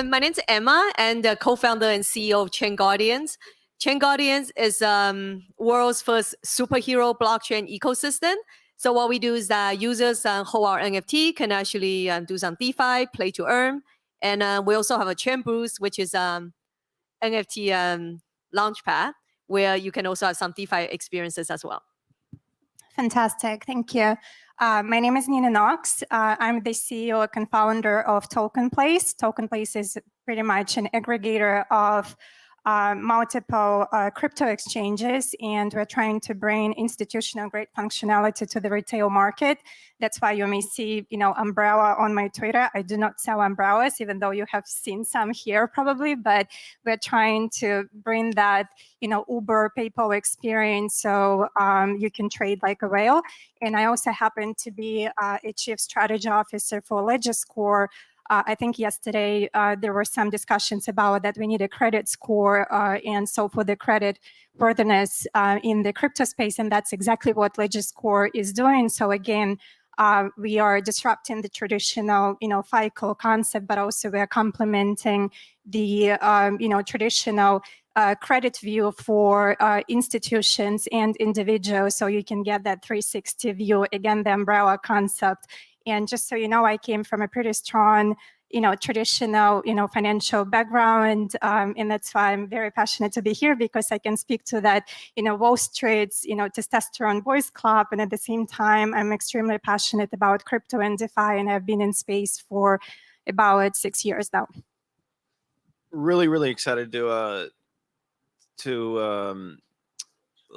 my name's Emma, and co-founder and CEO of Chain Guardians. Chain Guardians is world's first superhero blockchain ecosystem. So what we do is that users hold our NFT can actually do some DeFi, play to earn. And we also have a Chain Boost, which is NFT launchpad, where you can also have some DeFi experiences as well. Fantastic, thank you. My name is Nina Knox. I'm the CEO and founder of Token Place. Token Place is pretty much an aggregator of multiple crypto exchanges, and we're trying to bring institutional grade functionality to the retail market. That's why you may see, umbrella on my Twitter. I do not sell umbrellas, even though you have seen some here probably, but we're trying to bring that, Uber PayPal experience so you can trade like a whale. And I also happen to be a chief strategy officer for LegitScore. I think yesterday there were some discussions about that we need a credit score and so for the credit worthiness in the crypto space, and that's exactly what LegitScore is doing. So again, we are disrupting the traditional, FICO concept, but also we are complementing the, traditional credit view for institutions and individuals, so you can get that 360 view, again, the umbrella concept. And just so you know, I came from a pretty strong, traditional, financial background. And that's why I'm very passionate to be here, because I can speak to that, Wall Street's, testosterone boys club. And at the same time, I'm extremely passionate about crypto and DeFi, and I've been in space for about 6 years now. Really, really excited to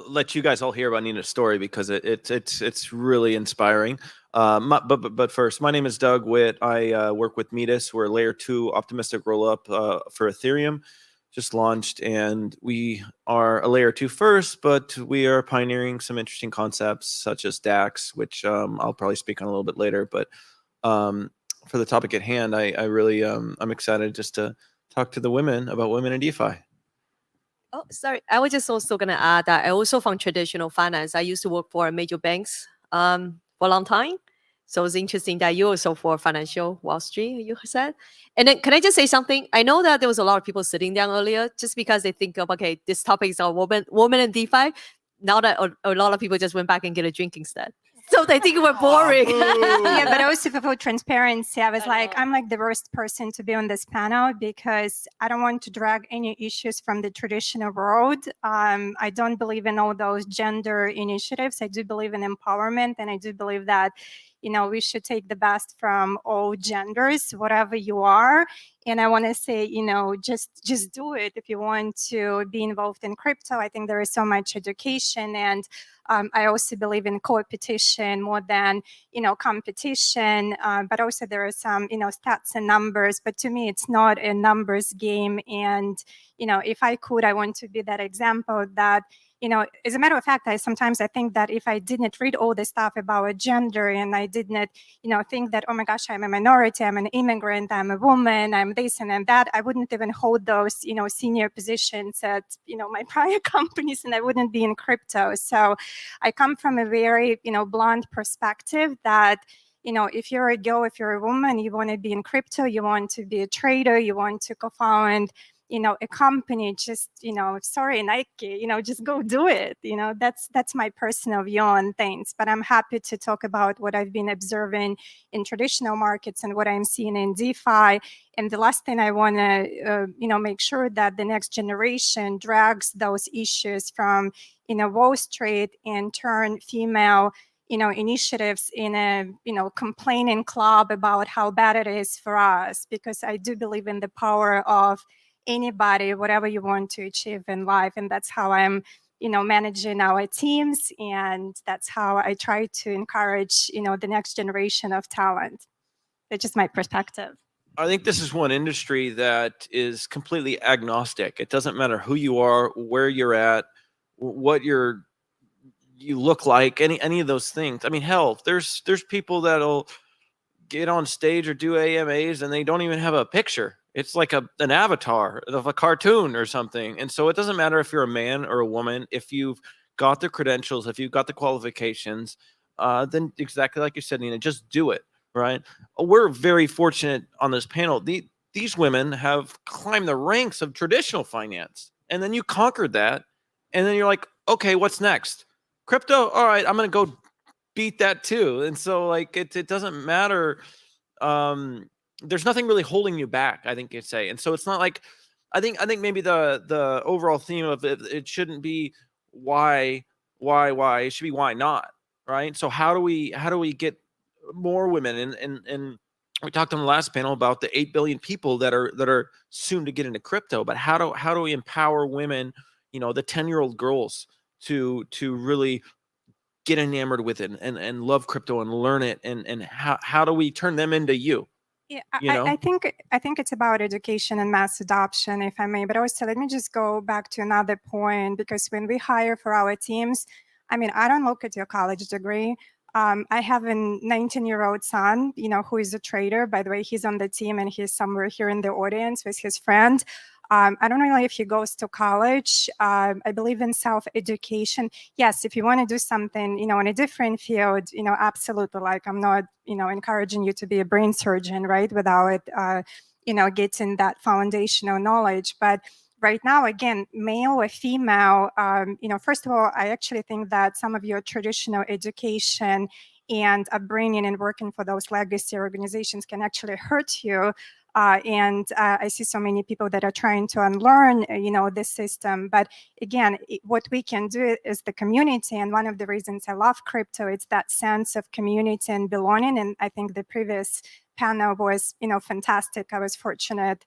let you guys all hear about Nina's story, because it's really inspiring. But first, my name is Doug Witt. I work with Metis. We're a layer 2 optimistic rollup for Ethereum, just launched, and we are a layer 2 first, but we are pioneering some interesting concepts such as DAX, which I'll probably speak on a little bit later. But for the topic at hand, I really I'm excited just to talk to the women about women in DeFi. Oh, sorry. I was just also going to add that I also from traditional finance. I used to work for major banks for a long time. So it's interesting that you also for financial Wall Street, you said. And then can I just say something? I know that there was a lot of people sitting down earlier just because they think of, okay, this topic is on women and DeFi. Now that a lot of people just went back and get a drink instead. So they think we're boring. Yeah, but also for full transparency, I'm like the worst person to be on this panel, because I don't want to drag any issues from the traditional world. I don't believe in all those gender initiatives. I do believe in empowerment, and I do believe that, we should take the best from all genders, whatever you are. And I want to say, just do it if you want to be involved in crypto. I think there is so much education, and I also believe in competition more than, competition, but also there are some, stats and numbers, but to me, it's not a numbers game. And, if I could, I want to be that example that, as a matter of fact, sometimes I think that if I didn't read all the stuff about gender, and I didn't, think that, oh my gosh, I'm a minority, I'm an immigrant, I'm a woman, I'm this and I'm that, I wouldn't even hold those, senior positions at, my prior companies, and I wouldn't be in crypto. So I come from a very, blunt perspective that, if you're a girl, if you're a woman, you want to be in crypto, you want to be a trader, you want to co-found, a company, just, sorry, Nike, just go do it. That's my personal view on things. But I'm happy to talk about what I've been observing in traditional markets and what I'm seeing in DeFi. And the last thing I want to, make sure that the next generation drags those issues from, Wall Street and turn female, initiatives in a, complaining club about how bad it is for us, because I do believe in the power of anybody, whatever you want to achieve in life. And that's how I'm, managing our teams. And that's how I try to encourage, the next generation of talent. That's just my perspective. I think this is one industry that is completely agnostic. It doesn't matter who you are, where you're at, what you look like, any of those things. I mean, hell, there's people that'll get on stage or do AMAs and they don't even have a picture. It's like an avatar of a cartoon or something. And so it doesn't matter if you're a man or a woman, if you've got the credentials, if you've got the qualifications, then exactly like you said, Nina, just do it, right? We're very fortunate on this panel. these women have climbed the ranks of traditional finance, and then you conquered that, and then you're like, okay, what's next? Crypto? All right, I'm gonna go beat that too. And so like it doesn't matter. There's nothing really holding you back, I think you'd say. And so it's not like I think maybe the overall theme of it shouldn't be why it should be why not, right? So how do we get more women, and we talked on the last panel about the 8 billion people that are soon to get into crypto, but how do we empower women, the 10-year-old girls to really get enamored with it and love crypto and learn it, and how do we turn them into you? Yeah, You know? I think it's about education and mass adoption, if I may. But also, let me just go back to another point, because when we hire for our teams, I mean, I don't look at your college degree. I have a 19-year-old son, who is a trader. By the way, he's on the team, and he's somewhere here in the audience with his friend. I don't know if he goes to college. I believe in self-education. Yes, if you want to do something, in a different field, absolutely. Like, I'm not, encouraging you to be a brain surgeon, right? Without, getting that foundational knowledge. But right now, again, male or female, first of all, I actually think that some of your traditional education and upbringing and working for those legacy organizations can actually hurt you. And I see so many people that are trying to unlearn, this system. But again, what we can do is the community. And one of the reasons I love crypto, it's that sense of community and belonging. And I think the previous panel was, fantastic. I was fortunate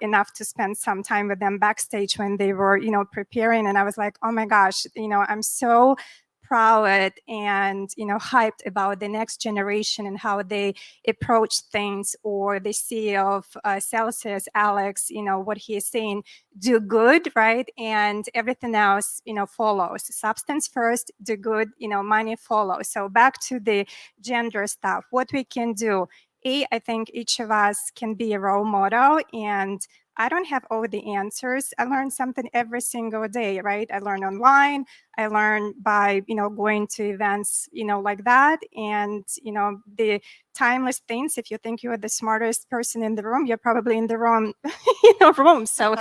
enough to spend some time with them backstage when they were, preparing. And I was like, oh my gosh, I'm so proud and hyped about the next generation and how they approach things. Or the CEO of Celsius, Alex, what he is saying, do good, right? And everything else, follows. Substance first, do good, money follows. So back to the gender stuff, what we can do. I think each of us can be a role model, and I don't have all the answers. I learn something every single day, right? I learn online. I learn by, going to events, like that. And, the timeless things, if you think you're the smartest person in the room, you're probably in the wrong, room. So,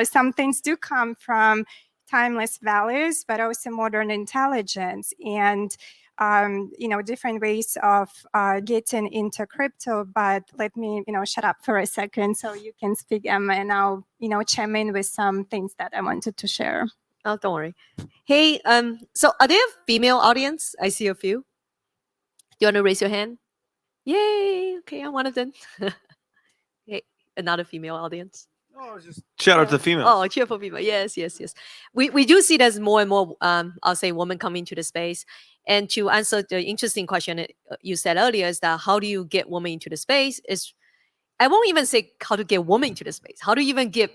some things do come from timeless values, but also modern intelligence. And different ways of getting into crypto. But let me, shut up for a second so you can speak, Emma, and I'll, chime in with some things that I wanted to share. Oh, don't worry. Hey, so are there a female audience? I see a few. Do you want to raise your hand? Yay! Okay, I'm one of them. Hey, another female audience. Oh, just shout out to the females. Oh, cheerful people. Yes. We do see there's more and more, I'll say, women coming into the space. And to answer the interesting question you said earlier, is that how do you get women into the space? I won't even say how to get women into the space. How do you even get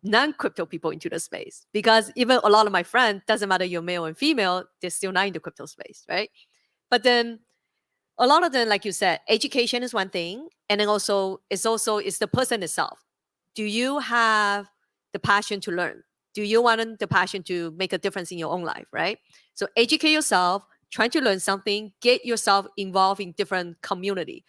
non-crypto people into the space? Because even a lot of my friends, doesn't matter you're male and female, they're still not in the crypto space, right? But then a lot of them, like you said, education is one thing. And then it's the person itself. Do you have the passion to learn? Do you want the passion to make a difference in your own life, right? So educate yourself, trying to learn something, get yourself involved in different community.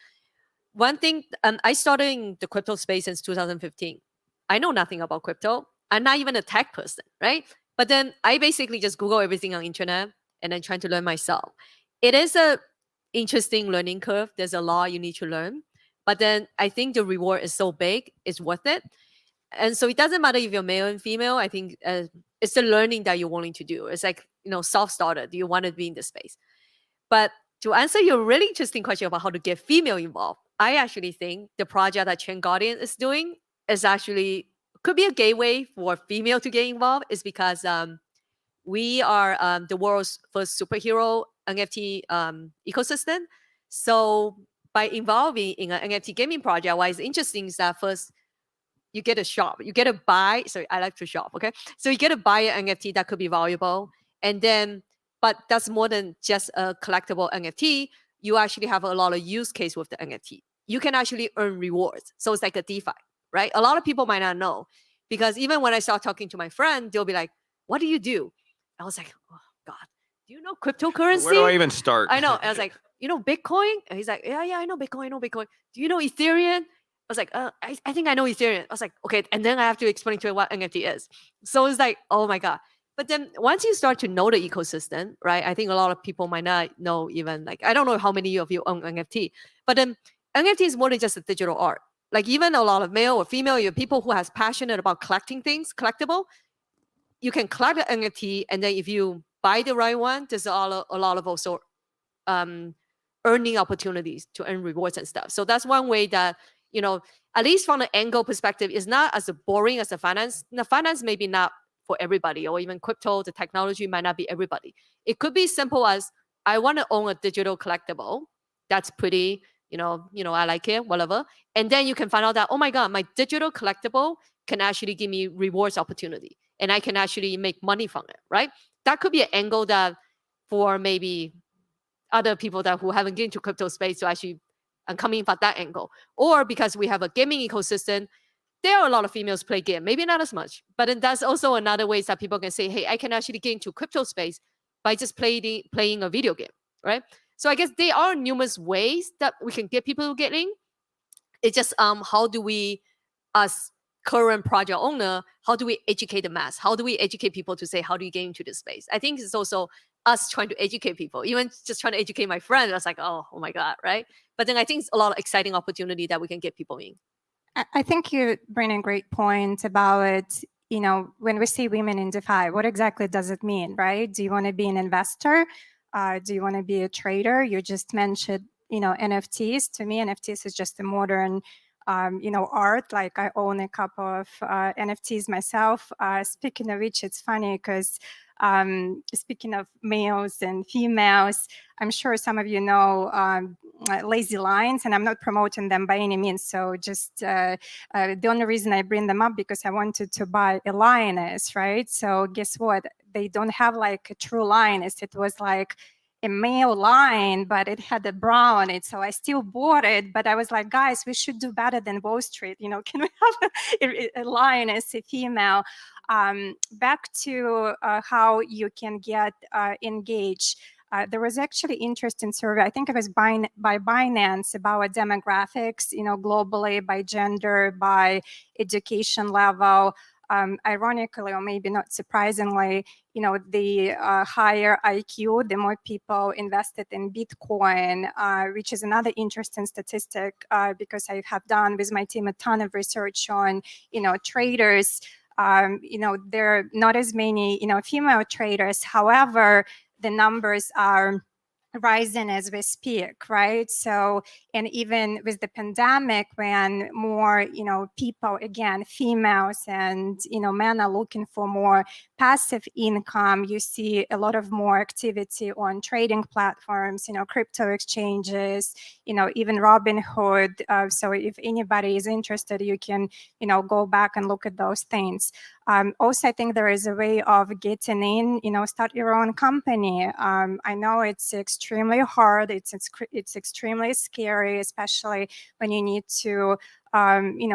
One thing, I started in the crypto space since 2015. I know nothing about crypto. I'm not even a tech person, right? But then I basically just Google everything on internet and then trying to learn myself. It is a interesting learning curve. There's a lot you need to learn. But then I think the reward is so big, it's worth it. And so it doesn't matter if you're male and female. I think it's the learning that you're willing to do. It's like, self-starter. Do you want to be in this space? But to answer your really interesting question about how to get female involved, I actually think the project that Chain Guardian is doing is actually could be a gateway for female to get involved. Is because we are the world's first superhero NFT ecosystem. So by involving in an NFT gaming project, what is interesting is that first, you get a shop. You get to buy. Sorry, I like to shop. Okay. So you get to buy an NFT that could be valuable. And then, but that's more than just a collectible NFT. You actually have a lot of use case with the NFT. You can actually earn rewards. So it's like a DeFi, right? A lot of people might not know, because even when I start talking to my friend, they'll be like, what do you do? I was like, oh God, do you know cryptocurrency? Where do I even start? I know. I was like, Bitcoin? And he's like, yeah, I know Bitcoin, Do you know Ethereum? was like, I think I know Ethereum. I was like, okay. And then I have to explain to her what NFT is. So it's like, oh my God. But then once you start to know the ecosystem, right? I think a lot of people might not know even like, I don't know how many of you own NFT, but then NFT is more than just a digital art. Like even a lot of male or female, you people who has passionate about collecting things, collectible, you can collect the NFT. And then if you buy the right one, there's a lot of also earning opportunities to earn rewards and stuff. So that's one way that, you know, at least from the angle perspective, is not as boring as the finance. The finance maybe not for everybody, or even crypto, the technology might not be everybody. It could be simple as I want to own a digital collectible that's pretty, I like it, whatever. And then you can find out that, oh my God, my digital collectible can actually give me rewards opportunity and I can actually make money from it, right? That could be an angle that for maybe other people that who haven't get into crypto space to actually coming from that angle. Or because we have a gaming ecosystem, there are a lot of females play game, maybe not as much, but then that's also another way that people can say, hey, I can actually get into crypto space by just playing a video game, right? So I guess there are numerous ways that we can get people to get in. It's just how do we, as current project owner, how do we educate the mass? How do we educate people to say, how do you get into this space? I think it's also us trying to educate people, even just trying to educate my friend. I was like, oh my God, right? But then I think it's a lot of exciting opportunity that we can get people in. I think you bring a great point about, when we see women in DeFi, what exactly does it mean, right? Do you want to be an investor? Do you want to be a trader? You just mentioned, NFTs. To me, NFTs is just a modern, art. Like I own a couple of NFTs myself. Speaking of which, it's funny because speaking of males and females, I'm sure some of you know Lazy Lions, and I'm not promoting them by any means. So just the only reason I bring them up because I wanted to buy a lioness, right? So guess what? They don't have like a true lioness. It was like a male lion, but it had a bra on it. So I still bought it, but I was like, guys, we should do better than Wall Street. Can we have a lioness, a female? Back to how you can get engaged. There was actually interesting survey. I think it was by Binance about demographics, globally, by gender, by education level. Ironically, or maybe not surprisingly, the higher IQ, the more people invested in Bitcoin, which is another interesting statistic because I have done with my team a ton of research on, traders. There are not as many, female traders. However, the numbers are rising as we speak, right? So, and even with the pandemic, when more, people, again, females and, men are looking for more passive income, you see a lot of more activity on trading platforms, crypto exchanges, even Robinhood. So if anybody is interested, you can, go back and look at those things. Also, I think there is a way of getting in, start your own company. I know it's extremely hard. It's extremely scary, especially when you need to,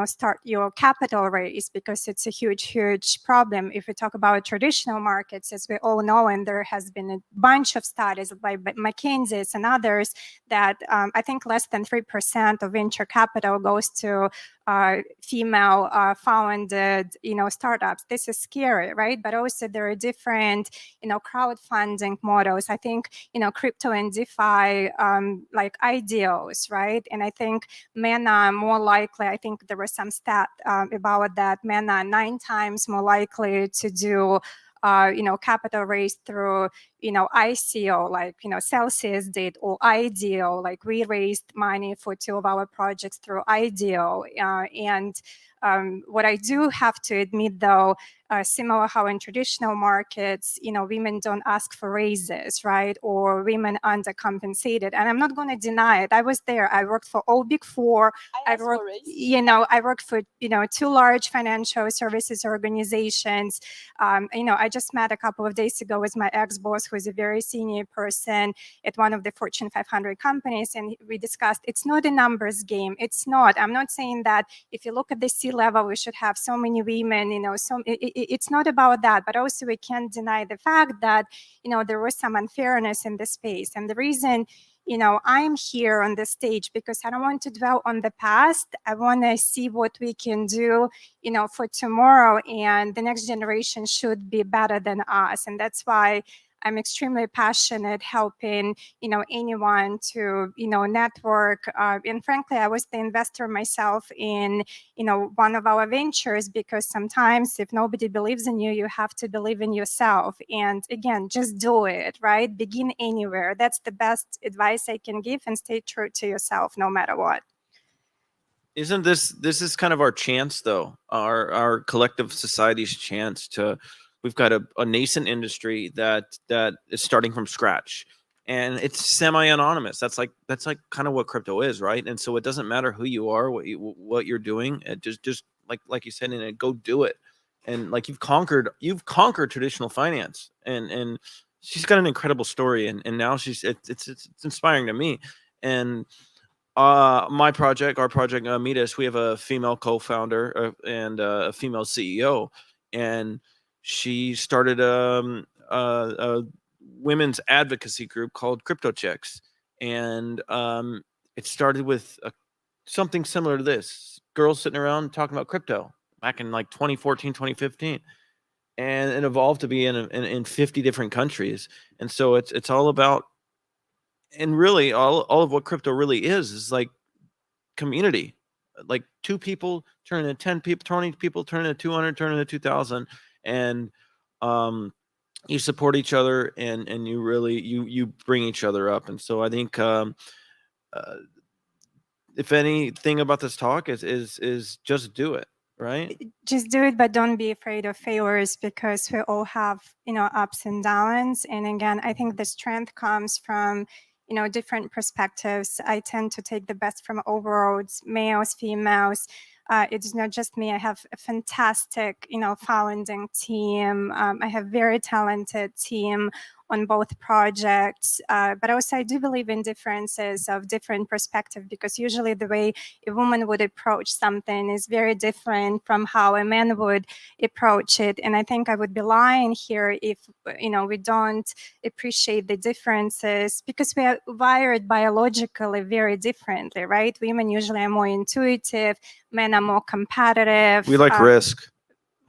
start your capital raise, because it's a huge problem. If we talk about traditional markets, as we all know, and there has been a bunch of studies by McKinsey and others that I think less than 3% of venture capital goes to female founded, startups. This is scary, right? But also there are different, crowdfunding models. I think, crypto and DeFi, like ideals, right? And I think men are more likely, I think there was some stat about that, men are 9 times more likely to do capital raised through, ICO, like, Celsius did, or IDEO, like we raised money for 2 of our projects through IDEO. And what I do have to admit, though, similar how in traditional markets, women don't ask for raises, right? Or women undercompensated. And I'm not going to deny it. I was there. I worked for all Big Four. I worked for, 2 large financial services organizations. I just met a couple of days ago with my ex-boss, who is a very senior person at one of the Fortune 500 companies. And we discussed, it's not a numbers game. It's not. I'm not saying that if you look at the C-level, we should have so many women, it's not about that. But also we can't deny the fact that, there was some unfairness in the space. And the reason, I'm here on the stage because I don't want to dwell on the past. I want to see what we can do, for tomorrow, and the next generation should be better than us. And that's why I'm extremely passionate helping, anyone to, network. And frankly, I was the investor myself in, one of our ventures, because sometimes if nobody believes in you, you have to believe in yourself. And again, just do it, right? Begin anywhere. That's the best advice I can give, and stay true to yourself no matter what. Isn't this is kind of our chance, though, our collective society's chance to, we've got a nascent industry that is starting from scratch, and it's semi-anonymous. That's like kind of what crypto is, right? And so it doesn't matter who you are, what you're doing. It just like you said, and go do it. And like you've conquered traditional finance, and she's got an incredible story, and now it's inspiring to me. And our project, Meetus, we have a female co-founder and a female CEO, and she started a women's advocacy group called Crypto Chicks, and it started with something similar to this: girls sitting around talking about crypto back in like 2014, 2015, and it evolved to be in 50 different countries. And so it's all about, and really all of what crypto really is like community. Like 2 people turn into 10 people, 20 people turn into 200, turn into 2,000, and you support each other, and you really you bring each other up. And so I think if anything about this talk is just do it, right? Just do it, but don't be afraid of failures, because we all have, ups and downs. And again, I think the strength comes from, different perspectives. I tend to take the best from all worlds, males, females. It's not just me. I have a fantastic, founding team. I have very talented team on both projects. But also I do believe in differences of different perspective, because usually the way a woman would approach something is very different from how a man would approach it. And I think I would be lying here if, we don't appreciate the differences, because we are wired biologically very differently, right? Women usually are more intuitive, men are more competitive. We like risk.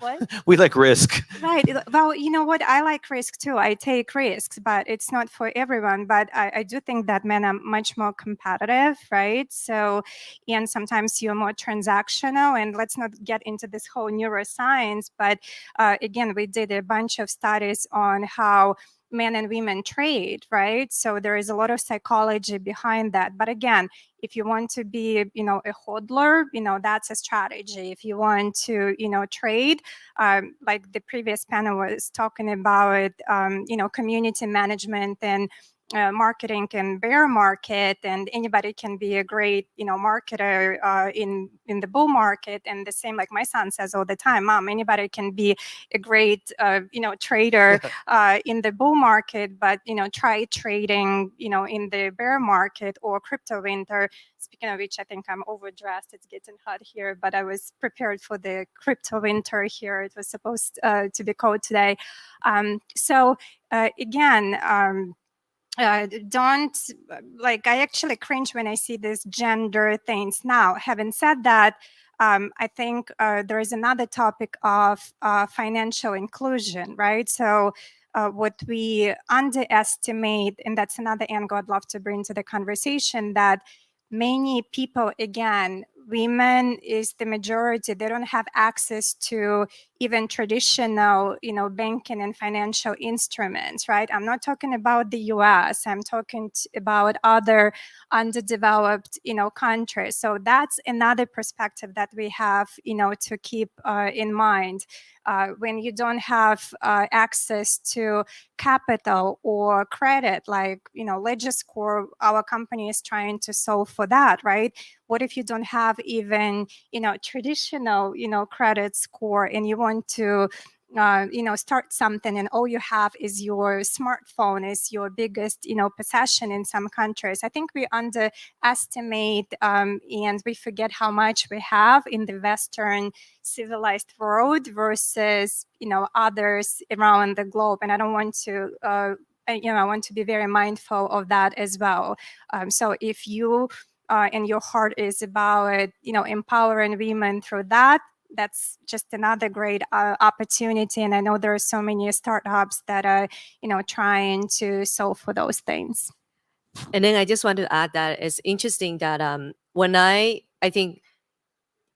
What? We like risk. Right. Well, you know what? I like risk too. I take risks, but it's not for everyone. But I do think that men are much more competitive, right? So, and sometimes you're more transactional. And let's not get into this whole neuroscience. But again, we did a bunch of studies on how men and women trade, right? So there is a lot of psychology behind that. But again, if you want to be, a hodler, that's a strategy. If you want to, trade, like the previous panel was talking about, community management and marketing and bear market, and anybody can be a great, marketer in the bull market. And the same, like my son says all the time, Mom, anybody can be a great, trader in the bull market, but, try trading, in the bear market or crypto winter. Speaking of which, I think I'm overdressed. It's getting hot here, but I was prepared for the crypto winter here. It was supposed to be cold today. So again, don't, like, I actually cringe when I see these gender things. Now, having said that, I think there is another topic of financial inclusion, right? So what we underestimate, and that's another angle I'd love to bring to the conversation, that many people, again, women is the majority, they don't have access to even traditional, banking and financial instruments, right? I'm not talking about the US, I'm talking about other underdeveloped, countries. So that's another perspective that we have, to keep in mind. When you don't have access to capital or credit, like, Legiscore, our company is trying to solve for that, right? What if you don't have even, traditional, credit score, and you want to, start something, and all you have is your smartphone, is your biggest, possession in some countries? I think we underestimate and we forget how much we have in the Western civilized world versus, others around the globe. And I don't want to I want to be very mindful of that as well. So if you and your heart is about, empowering women through that, that's just another great opportunity. And I know there are so many startups that are, trying to solve for those things. And then I just want to add that it's interesting that when I think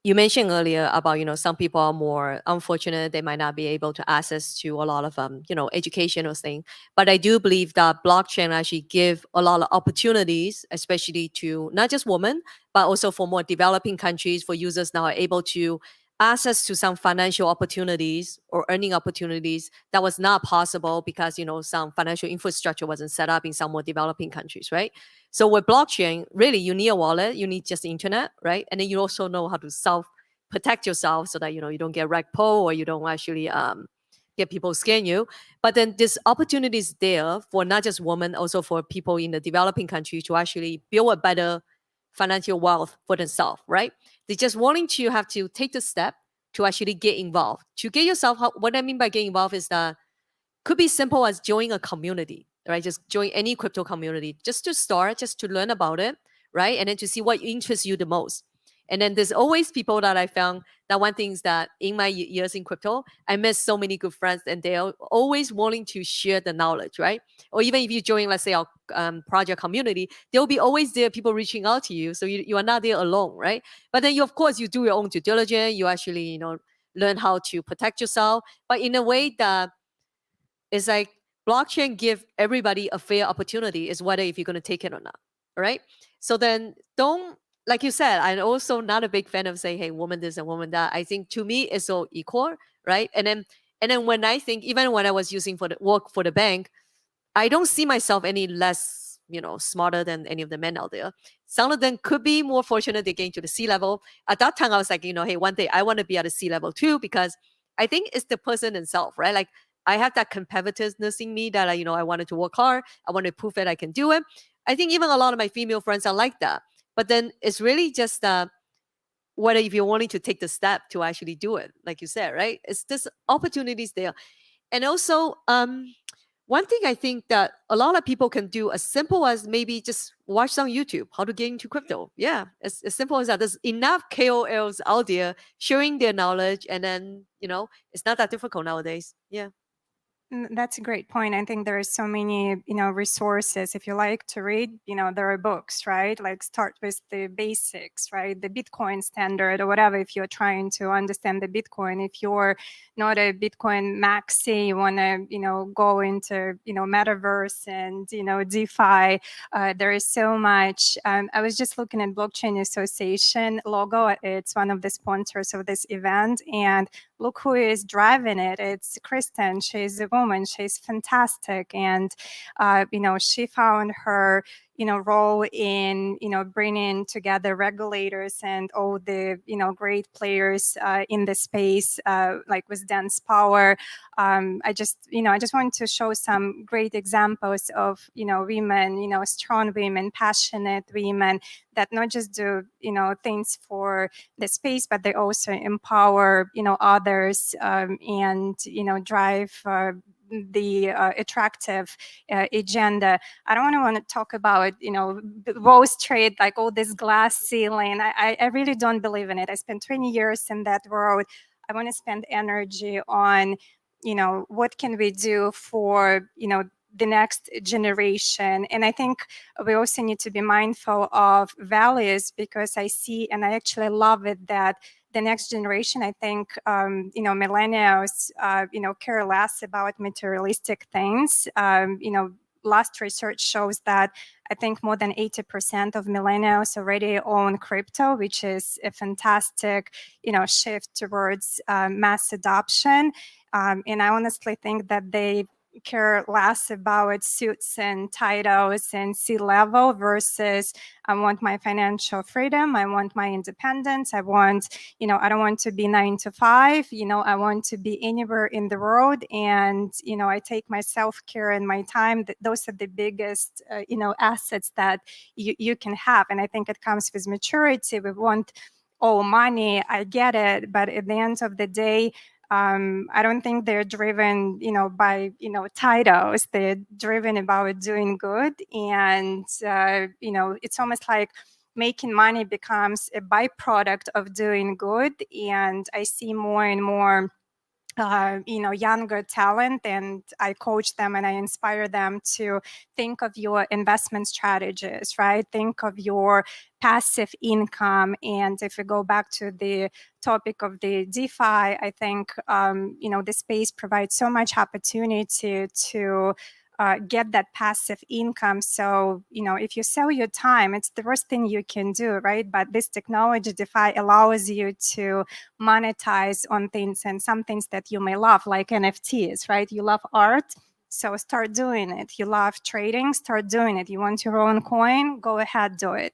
you mentioned earlier about, some people are more unfortunate, they might not be able to access to a lot of educational things. But I do believe that blockchain actually give a lot of opportunities, especially to not just women, but also for more developing countries, for users now are able to access to some financial opportunities or earning opportunities that was not possible because some financial infrastructure wasn't set up in some more developing countries, right? So with blockchain, really you need a wallet, you need just the internet, right? And then you also know how to self-protect yourself so that you don't get reg pull or you don't actually get people scam you. But then this opportunity is there for not just women, also for people in the developing country to actually build a better financial wealth for themselves, right? They're just wanting to have to take the step to actually get involved. To get yourself, what I mean by getting involved is that could be simple as joining a community, right? Just join any crypto community just to start, just to learn about it, right? And then to see what interests you the most. And then there's always people that I found that one thing is that in my years in crypto, I met so many good friends and they're always wanting to share the knowledge, right? Or even if you join, let's say, our project community, there'll be always there people reaching out to you. So you are not there alone, right? But then of course, you do your own due diligence. You actually, learn how to protect yourself, but in a way that it's like blockchain give everybody a fair opportunity is whether if you're going to take it or not, right? So then don't, like you said, I'm also not a big fan of saying, hey, woman this and woman that. I think to me it's all equal, right? And then when I think, even when I was using for the work for the bank, I don't see myself any less, smarter than any of the men out there. Some of them could be more fortunate they getting to the C level. At that time, I was like, hey, one day I want to be at a C level too, because I think it's the person himself, right? Like I have that competitiveness in me that I wanted to work hard. I want to prove that I can do it. I think even a lot of my female friends are like that. But then it's really just whether if you're wanting to take the step to actually do it, like you said, right? It's this opportunities there. And also, one thing I think that a lot of people can do as simple as maybe just watch some YouTube, how to get into crypto. Yeah, as simple as that. There's enough KOLs out there sharing their knowledge, and then, it's not that difficult nowadays. Yeah. That's a great point. I think there are so many, resources. If you like to read, there are books, right? Like start with the basics, right? The Bitcoin standard or whatever. If you're trying to understand the Bitcoin, if you're not a Bitcoin maxi, you want to, go into, metaverse and, DeFi. There is so much. I was just looking at Blockchain Association logo. It's one of the sponsors of this event, and look who is driving it. It's Kristen. She's a woman. She's fantastic. And, she found her, role in, bringing together regulators and all the, great players in the space, like with Dance Power. I just want to show some great examples of, women, strong women, passionate women that not just do, things for the space, but they also empower, others and, drive the attractive agenda. I don't want to talk about, Wall Street, like all this glass ceiling. I really don't believe in it. I spent 20 years in that world. I want to spend energy on, what can we do for, the next generation. And I think we also need to be mindful of values, because I see, and I actually love it, that the next generation, I think, millennials, care less about materialistic things. Last research shows that I think more than 80% of millennials already own crypto, which is a fantastic, shift towards mass adoption. And I honestly think that they care less about suits and titles and C-level versus I want my financial freedom. I want my independence. I want, I don't want to be 9 to 5. I want to be anywhere in the world. And, I take my self-care and my time. Those are the biggest, assets that you can have. And I think it comes with maturity. We want all money. I get it. But at the end of the day, I don't think they're driven, by, titles. They're driven about doing good. And, it's almost like making money becomes a byproduct of doing good. And I see more and more younger talent, and I coach them and I inspire them to think of your investment strategies, right? Think of your passive income. And if we go back to the topic of the DeFi, I think, the space provides so much opportunity to get that passive income. So, if you sell your time, it's the worst thing you can do, right? But this technology, DeFi, allows you to monetize on things, and some things that you may love, like NFTs, right? You love art, so start doing it. You love trading, start doing it. You want your own coin, go ahead, do it.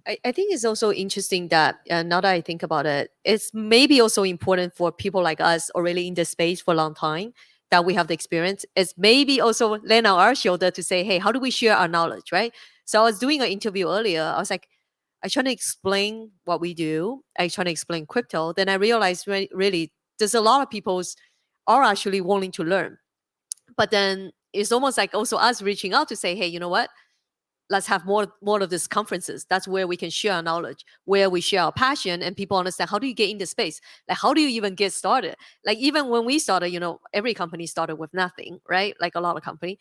I think it's also interesting that now that I think about it, it's maybe also important for people like us already in the space for a long time that we have the experience. It's maybe also land on our shoulder to say, hey, how do we share our knowledge, right? So I was doing an interview earlier. I was like, I trying to explain what we do. I trying to explain crypto. Then I realized really there's a lot of people are actually willing to learn. But then it's almost like also us reaching out to say, hey, you know what? Let's have more of these conferences. That's where we can share our knowledge, where we share our passion, and people understand how do you get into space? Like, how do you even get started? Like, even when we started, every company started with nothing, right? Like a lot of company.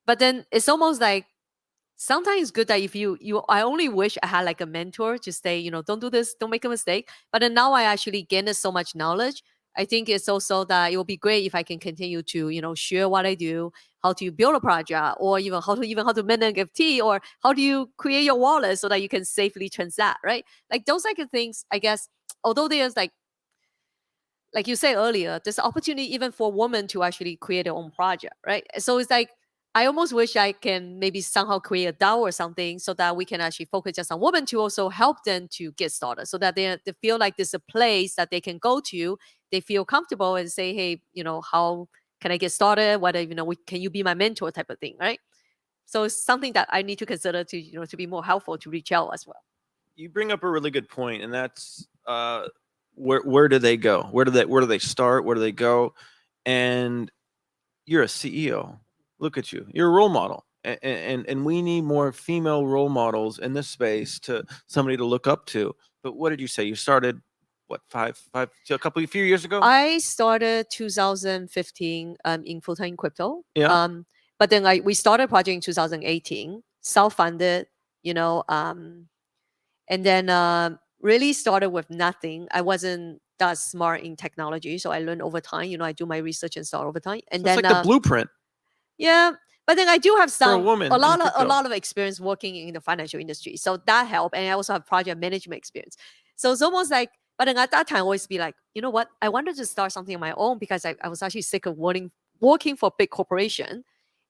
But then it's almost like sometimes it's good that if I only wish I had like a mentor to say, don't do this, don't make a mistake. But then now I actually gained so much knowledge. I think it's also that it will be great if I can continue to, share what I do, how to build a project, or even how to mint an NFT, or how do you create your wallet so that you can safely transact, right? Like those kind of things, I guess, although there's like you said earlier, there's opportunity even for women to actually create their own project, right? So it's like, I almost wish I can maybe somehow create a DAO or something so that we can actually focus just on women to also help them to get started, so that they feel like there's a place that they can go to. They feel comfortable and say, hey, how can I get started? Whether, can you be my mentor type of thing, right? So it's something that I need to consider to, to be more helpful to reach out as well. You bring up a really good point, and that's where do they go? Where do they start? Where do they go? And you're a CEO. Look at you. You're a role model. And we need more female role models in this space, to somebody to look up to. But what did you say? You started what, a few years ago? I started 2015 in full-time crypto. Yeah. But then we started project in 2018, self-funded, and then really started with nothing. I wasn't that smart in technology, so I learned over time. I do my research and start over time. And So then it's like the blueprint. Yeah, but then I do have For a woman a in lot crypto. of experience working in the financial industry, so that helped. And I also have project management experience. So it's almost like, but then at that time, I always be like, you know what? I wanted to start something on my own because I was actually sick of working for big corporation.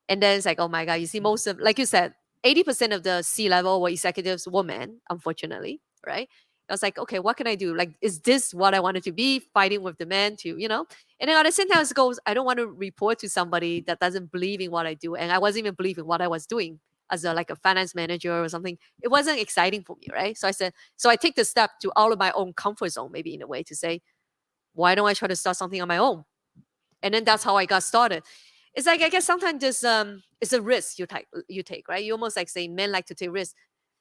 And then it's like, oh my God, you see, most of, like you said, 80% of the C-level or executives women, unfortunately, right? I was like, okay, what can I do? Like, is this what I wanted to be, fighting with the men to? And then at the same time, it goes, I don't want to report to somebody that doesn't believe in what I do. And I wasn't even believing what I was doing as like a finance manager or something. It wasn't exciting for me, right? So I said, so I take the step to out of my own comfort zone, maybe in a way, to say, why don't I try to start something on my own? And then that's how I got started. It's like, I guess sometimes this it's a risk you take, right? You almost like say men like to take risks.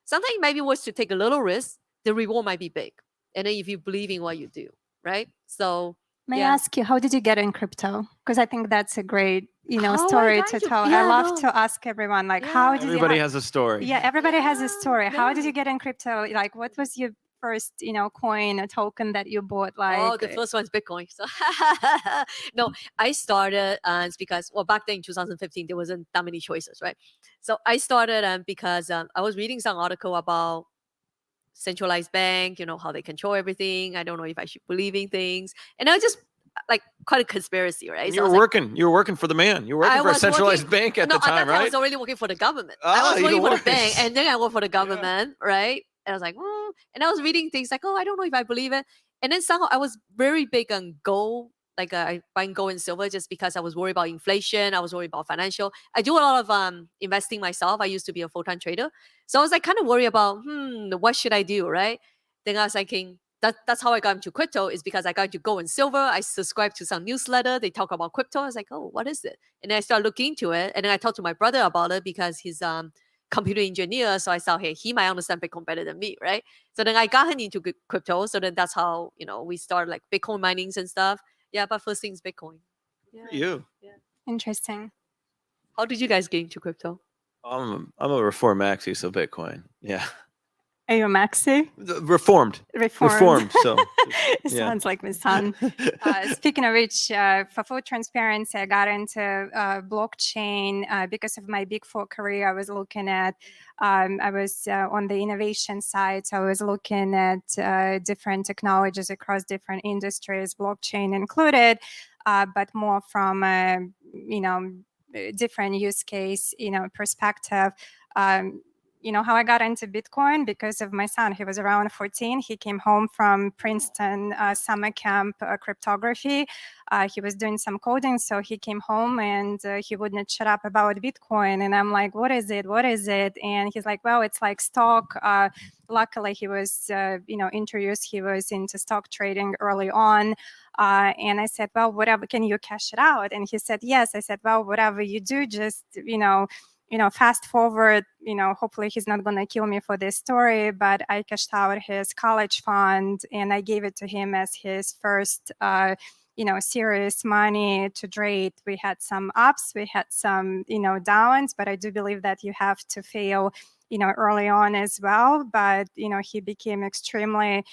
Sometimes it might be worth to take a little risk. The reward might be big. And then if you believe in what you do, right? So May yeah. I ask you, how did you get in crypto? Because I think that's a great, How I story got to into- tell. yeah, I love no. to ask everyone, like, Yeah. how did Everybody you? has a story. Yeah, everybody has a story. How did Yeah. you get in crypto? Like, what was your first, coin or token that you bought? Like, Oh, the first one's Bitcoin. So no, I started it's because, well, back then in 2015 there wasn't that many choices, right? So I started because I was reading some article about centralized bank, how they control everything. I don't know if I should believe in things, and I was just like quite a conspiracy, right? And So you I were was like, working. You were working for the man. You were working I for a was centralized working- bank at no, the time, at that time I right? was already working for the government. Ah, I was working even for the bank, worse. and then I worked for the government, right? And I was like, and I was reading things like, oh, I don't know if I believe it. And then somehow I was very big on gold, like I buying gold and silver, just because I was worried about inflation. I was worried about financial. I do a lot of investing myself. I used to be a full-time trader, so I was like kind of worried about, what should I do, right? Then I was thinking, that's how I got into crypto, is because I got into gold and silver. I subscribed to some newsletter. They talk about crypto. I was like, oh, what is it? And then I started looking into it. And then I talked to my brother about it because he's computer engineer. So I thought, hey, he might understand Bitcoin better than me, right? So then I got him into crypto. So then that's how, we started like Bitcoin minings and stuff. Yeah, but first thing's Bitcoin. Yeah. You. Yeah. Interesting. How did you guys get into crypto? I'm a reformed maxi, so Bitcoin. Yeah. Are you a maxi? Reformed. So It yeah. sounds like my son. Speaking of which, for full transparency, I got into blockchain because of my Big Four career. I was looking at, I was on the innovation side, so I was looking at different technologies across different industries, blockchain included, but more from different use case, perspective. How I got into Bitcoin because of my son. He was around 14. He came home from Princeton summer camp cryptography. He was doing some coding, so he came home and he wouldn't shut up about Bitcoin. And I'm like, what is it? What is it? And he's like, well, it's like stock. Luckily, he was, introduced. He was into stock trading early on. And I said, well, whatever, can you cash it out? And he said, yes. I said, well, whatever you do, just, fast forward, hopefully he's not going to kill me for this story, but I cashed out his college fund and I gave it to him as his first, serious money to trade. We had some ups, we had some, downs, but I do believe that you have to fail, early on as well. But, he became extremely,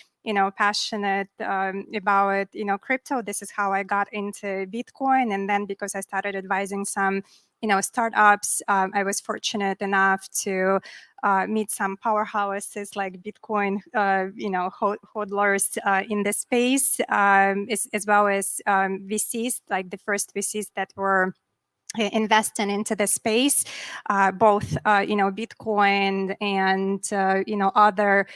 passionate about, crypto. This is how I got into Bitcoin. And then because I started advising some startups, I was fortunate enough to meet some powerhouses like Bitcoin, hodlers in the space, as well as VCs, like the first VCs that were investing into the space, both Bitcoin and other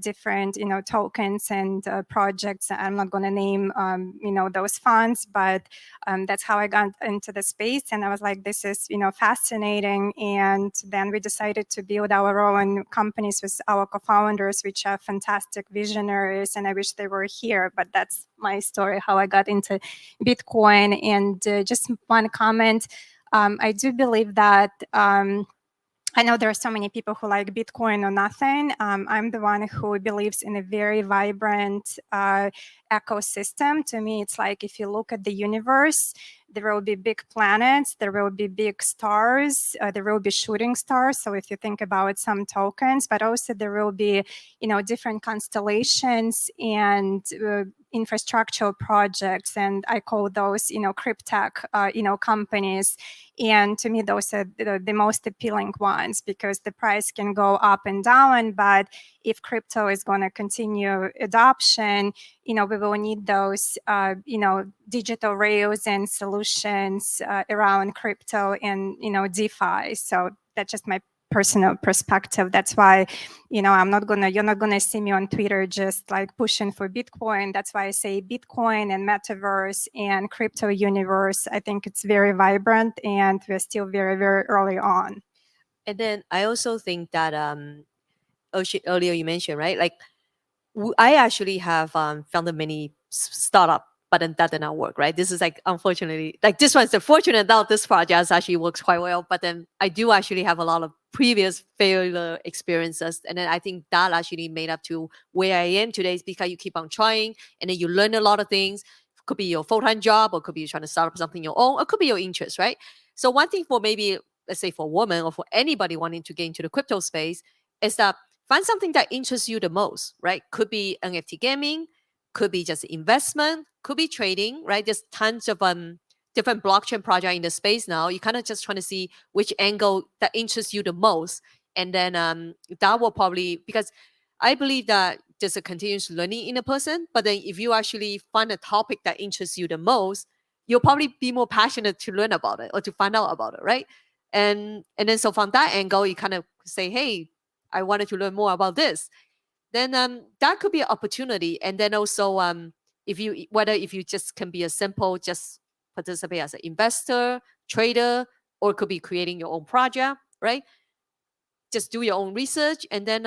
different tokens and projects. I'm not going to name those funds, but that's how I got into the space. And I was like, this is fascinating. And then we decided to build our own companies with our co-founders, which are fantastic visionaries, and I wish they were here. But that's my story, how I got into Bitcoin. And just one comment. I do believe that I know there are so many people who like Bitcoin or nothing. I'm the one who believes in a very vibrant ecosystem. To me, it's like if you look at the universe, there will be big planets, there will be big stars, there will be shooting stars. So if you think about some tokens, but also there will be, different constellations and infrastructural projects, and I call those, cryptech, companies. And to me, those are the most appealing ones because the price can go up and down. But if crypto is going to continue adoption, we will need those, digital rails and solutions around crypto and, DeFi. So that's just my personal perspective. That's why, you're not gonna see me on Twitter just like pushing for Bitcoin. That's why I say Bitcoin and metaverse and crypto universe. I think it's very vibrant and we're still very, very early on. And then I also think that earlier you mentioned, right? Like I actually have founded many startup, but then that did not work, right? This is like, unfortunately, like this one's the fortunate that this project actually works quite well. But then I do actually have a lot of previous failure experiences. And then I think that actually made up to where I am today is because you keep on trying and then you learn a lot of things. Could be your full-time job, or could be you trying to start up something your own, or could be your interest, right? So one thing for maybe, let's say for a woman or for anybody wanting to get into the crypto space is that find something that interests you the most, right? Could be NFT gaming, could be just investment, could be trading, right? There's tons of different blockchain project in the space now. You kind of just trying to see which angle that interests you the most. And then that will probably, because I believe that there's a continuous learning in a person, but then if you actually find a topic that interests you the most, you'll probably be more passionate to learn about it or to find out about it, right? And then so from that angle, you kind of say, hey, I wanted to learn more about this. Then that could be an opportunity. And then also if you just can be a simple, just participate as an investor, trader, or it could be creating your own project, right? Just do your own research and then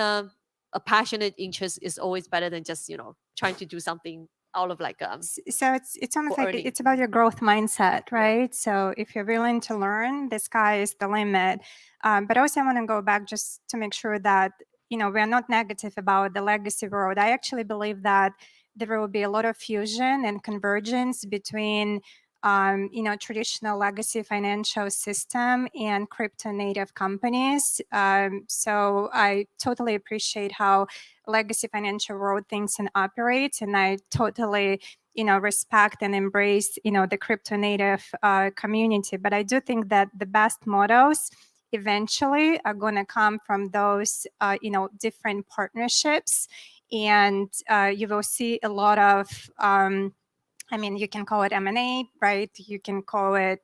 a passionate interest is always better than just, trying to do something out of like So it's almost for like earning. it's about your growth mindset, right? So if you're willing to learn, the sky is the limit. But also I want to go back just to make sure that we're not negative about the legacy world. I actually believe that there will be a lot of fusion and convergence between traditional legacy financial system and crypto native companies. So I totally appreciate how legacy financial world thinks and operates, and I totally respect and embrace the crypto native community. But I do think that the best models eventually are going to come from those different partnerships, and you will see a lot of you can call it M&A, right? You can call it,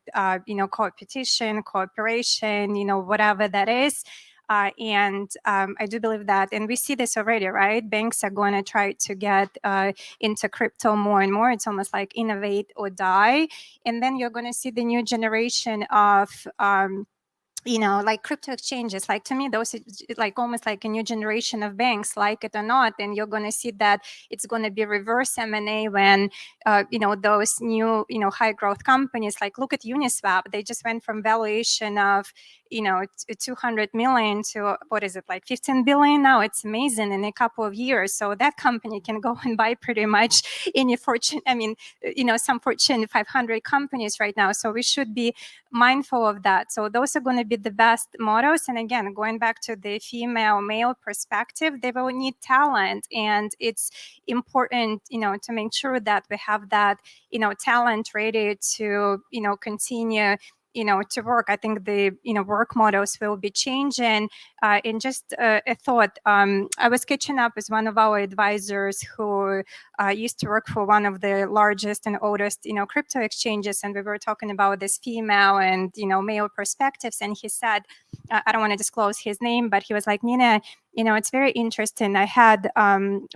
competition, cooperation, whatever that is. And I do believe that, and we see this already, right? Banks are going to try to get into crypto more and more. It's almost like innovate or die. And then you're going to see the new generation of like crypto exchanges. Like, to me, those is like almost like a new generation of banks, like it or not. And you're going to see that it's going to be reverse M&A when those new high growth companies, like look at Uniswap, they just went from valuation of 200 million to what is it, like 15 billion now. It's amazing in a couple of years. So that company can go and buy pretty much any fortune, some Fortune 500 companies right now. So we should be mindful of that. So those are going to be the best models. And again, going back to the female male perspective, they will need talent, and it's important to make sure that we have that talent ready to continue to work. I think the work models will be changing. And just a thought, I was catching up with one of our advisors who used to work for one of the largest and oldest crypto exchanges, and we were talking about this female and male perspectives, and he said, I don't want to disclose his name, but he was like, Nina, it's very interesting. I had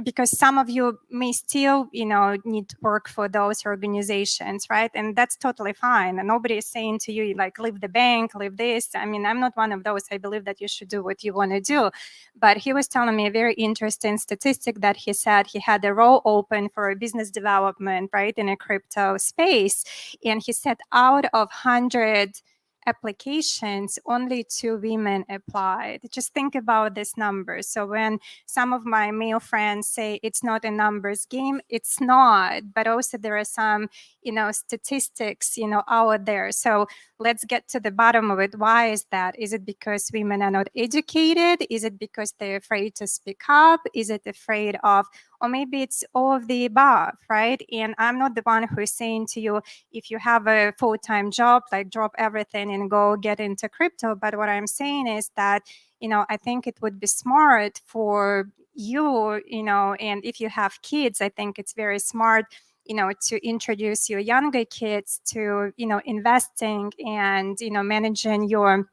because some of you may still need to work for those organizations, right? And that's totally fine, and nobody is saying to you like leave the bank, leave this. I'm not one of those. I believe that you should do what you want to do. But he was telling me a very interesting statistic that he said he had a role open for a business development, right, in a crypto space, and he said out of 100 applications, only 2 women applied. Just think about this number. So when some of my male friends say it's not a numbers game, it's not. But also there are some, statistics, out there. So let's get to the bottom of it. Why is that? Is it because women are not educated? Is it because they're afraid to speak up? Is it afraid of, or maybe it's all of the above, right? And I'm not the one who is saying to you, if you have a full-time job, like drop everything and go get into crypto. But what I'm saying is that, I think it would be smart for you, and if you have kids, I think it's very smart, to introduce your younger kids to, investing and, managing your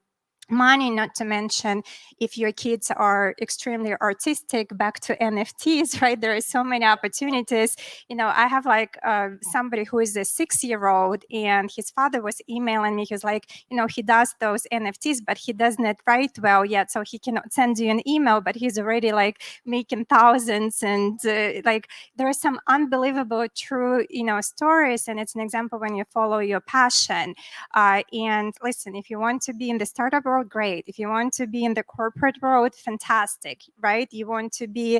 money. Not to mention, if your kids are extremely artistic, back to NFTs, right? There are so many opportunities. I have like somebody who is a 6-year-old, and his father was emailing me. He was like, he does those NFTs, but he doesn't write well yet, so he cannot send you an email, but he's already like making thousands. And like there are some unbelievable true stories, and it's an example when you follow your passion. And listen, if you want to be in the startup world, great. If you want to be in the corporate world, fantastic, right? You want to be,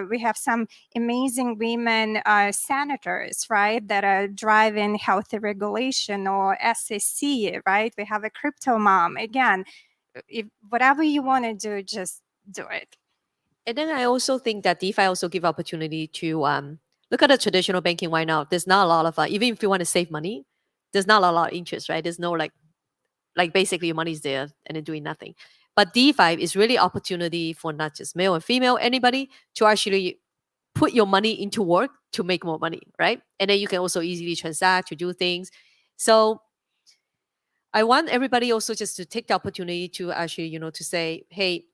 we have some amazing women senators, right, that are driving healthy regulation, or SEC, right? We have a crypto mom. Again, if whatever you want to do, just do it. And then I also think that DeFi also give opportunity to look at the traditional banking right now. There's not a lot of even if you want to save money, there's not a lot of interest, right? There's no like basically your money's there and then doing nothing. But DeFi is really opportunity for not just male and female, anybody, to actually put your money into work to make more money, right? And then you can also easily transact, to do things. So I want everybody also just to take the opportunity to actually, to say, hey,